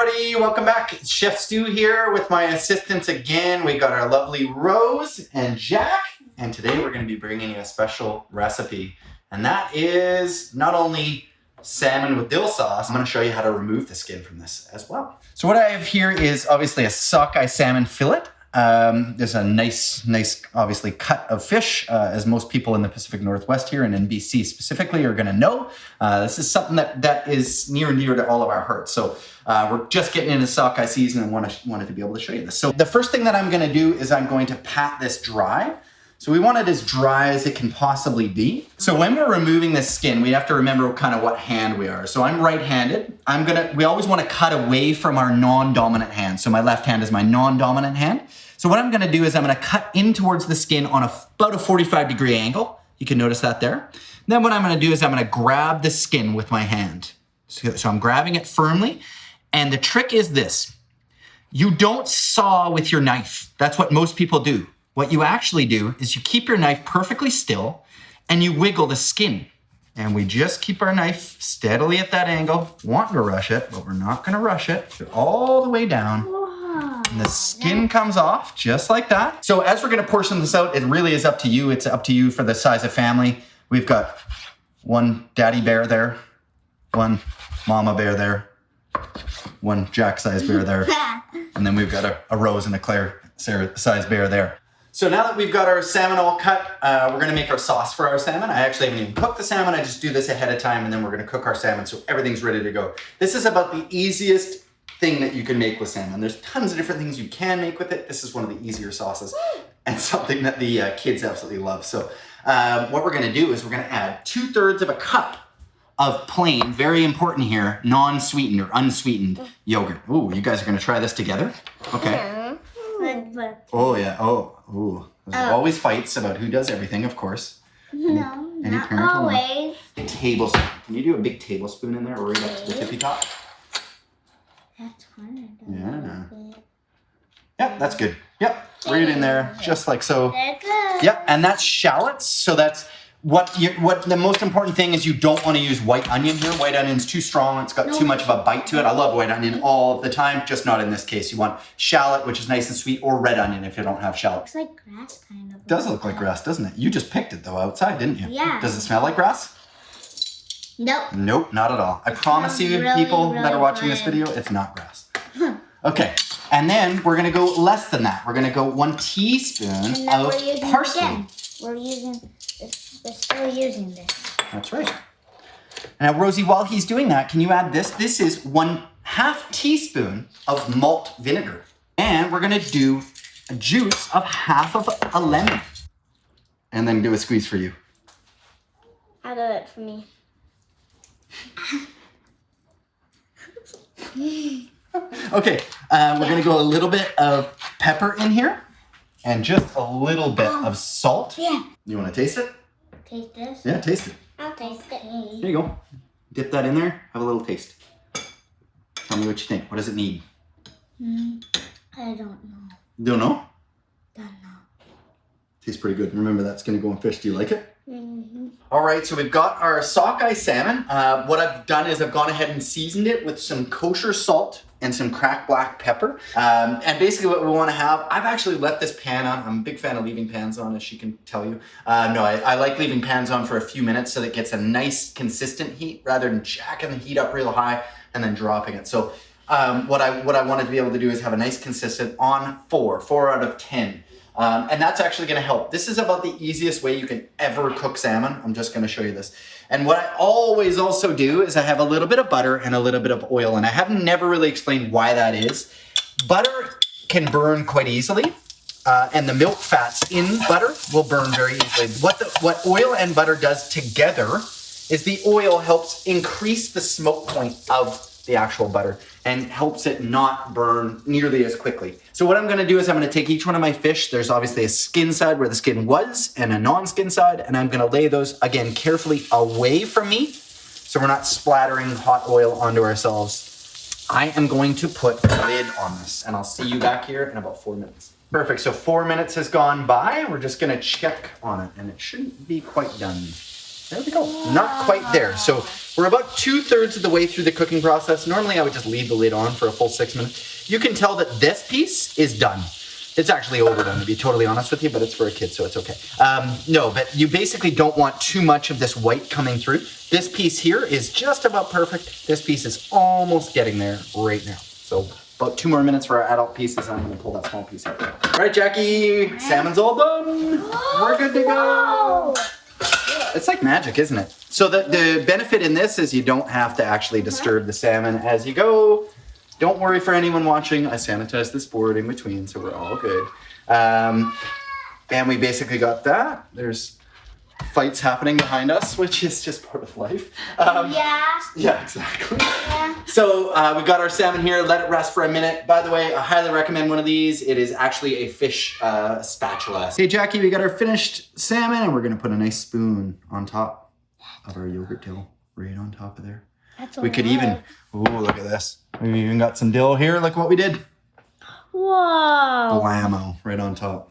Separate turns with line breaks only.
everybody, welcome back. It's Chef Stu here with my assistants again. We got our lovely Rose and Jack, and today we're going to be bringing you a special recipe, and that is not only salmon with dill sauce. I'm going to show you how to remove the skin from this as well. So what I have here is obviously a sockeye salmon fillet. There's a nice, obviously cut of fish, as most people in the Pacific Northwest here and in BC specifically are going to know. This is something that is near and dear to all of our hearts. So we're just getting into sockeye season and wanted to be able to show you this. So the first thing that I'm going to do is I'm going to pat this dry. So we want it as dry as it can possibly be. So when we're removing this skin, we have to remember kind of what hand we are. So I'm right-handed. We always want to cut away from our non-dominant hand. So my left hand is my non-dominant hand. So what I'm gonna do is I'm gonna cut in towards the skin on about a 45-degree angle. You can notice that there. Then what I'm gonna do is I'm gonna grab the skin with my hand. So I'm grabbing it firmly. And the trick is this. You don't saw with your knife. That's what most people do. What you actually do is you keep your knife perfectly still and you wiggle the skin. And we just keep our knife steadily at that angle. Wanting to rush it, but we're not gonna rush it. All the way down. And the skin comes off just like that. So as we're gonna portion this out, it really is up to you. It's up to you for the size of family. We've got one daddy bear there, one mama bear there, one Jack-sized bear there, and then we've got a Rose and a Claire-sized bear there. So now that we've got our salmon all cut, we're gonna make our sauce for our salmon. I actually haven't even cooked the salmon. I just do this ahead of time and then we're gonna cook our salmon so everything's ready to go. This is about the easiest thing that you can make with salmon. There's tons of different things you can make with it. This is one of the easier sauces and something that the kids absolutely love. So what we're gonna do is we're gonna add 2/3 of a cup of plain, very important here, non-sweetened or unsweetened yogurt. Ooh, you guys are gonna try this togetger? Okay. Oh yeah, ooh. There's always fights about who does everything, of course.
No,
any
not
parent
always.
A tablespoon. Can you do a big tablespoon in there right up to the tippy top?
That's hard.
Yeah. Yep, that's good. Yep, right in there, just like so.
They're good.
Yep, and that's shallots. So that's what the most important thing is. You don't want to use white onion here. White onion's too strong. It's got too much of a bite to it. I love white onion all of the time, just not in this case. You want shallot, which is nice and sweet, or red onion if you don't have shallot.
Looks like grass, kind of.
It does look like grass, doesn't it? You just picked it though outside, didn't you?
Yeah.
Does it smell like grass?
Nope.
Nope, not at all. I promise you,
really,
people that are watching this
good.
video, it's not grass. Okay, and then we're gonna go less than that. We're gonna go 1 teaspoon of parsley.
We're still using this.
That's right. Now, Rosie, while he's doing that, can you add this? This is 1/2 teaspoon of malt vinegar. And we're gonna do a juice of 1/2 of a lemon. And then do a squeeze for you.
I'll do it for me.
Okay, we're gonna go a little bit of pepper in here and just a little bit of salt.
Yeah.
You wanna taste it?
Taste this?
Yeah, taste it.
I'll taste it.
Here you go. Dip that in there, have a little taste. Tell me what you think. What does it need?
I don't know.
Don't know?
Don't know.
Tastes pretty good. Remember, that's gonna go in fish. Do you like it?
Mm-hmm.
All right, so we've got our sockeye salmon. What I've done is I've gone ahead and seasoned it with some kosher salt and some cracked black pepper. And basically what we want to have, I've actually left this pan on. I'm a big fan of leaving pans on, as she can tell you. I like leaving pans on for a few minutes so that it gets a nice consistent heat rather than jacking the heat up real high and then dropping it. So what I wanted to be able to do is have a nice consistent on 4 out of 10. And that's actually gonna help. This is about the easiest way you can ever cook salmon. I'm just gonna show you this. And what I always also do is I have a little bit of butter and a little bit of oil, and I have never really explained why that is. Butter can burn quite easily, and the milk fats in butter will burn very easily. What oil and butter does together is the oil helps increase the smoke point of the actual butter and helps it not burn nearly as quickly. So what I'm gonna do is I'm gonna take each one of my fish. There's obviously a skin side where the skin was and a non-skin side, and I'm gonna lay those, again, carefully away from me so we're not splattering hot oil onto ourselves. I am going to put a lid on this, and I'll see you back here in about 4 minutes. Perfect, so 4 minutes has gone by. We're just gonna check on it, and it shouldn't be quite done. There we go. Not quite there. So we're about 2/3 of the way through the cooking process. Normally I would just leave the lid on for a full 6 minutes. You can tell that this piece is done. It's actually overdone, to be totally honest with you, but it's for a kid, so it's okay. No, but you basically don't want too much of this white coming through. This piece here is just about perfect. This piece is almost getting there right now. So about 2 more minutes for our adult pieces. I'm gonna pull that small piece out. All right, Jackie, salmon's all done. We're good to go. It's like magic, isn't it? So the benefit in this is you don't have to actually disturb the salmon as you go. Don't worry for anyone watching. I sanitized this board in between, so we're all good. And we basically got that. There's fights happening behind us, which is just part of life. Yeah, exactly.
Yeah.
So we got our salmon here. Let it rest for a minute. By the way, I highly recommend one of these. It is actually a fish spatula. Hey, Jackie, we got our finished salmon, and we're gonna put a nice spoon on top of our yogurt dill, right on top of there.
That's
We could even, ooh, look at this. We even got some dill here. Look what we did.
Whoa.
Blammo, right on top.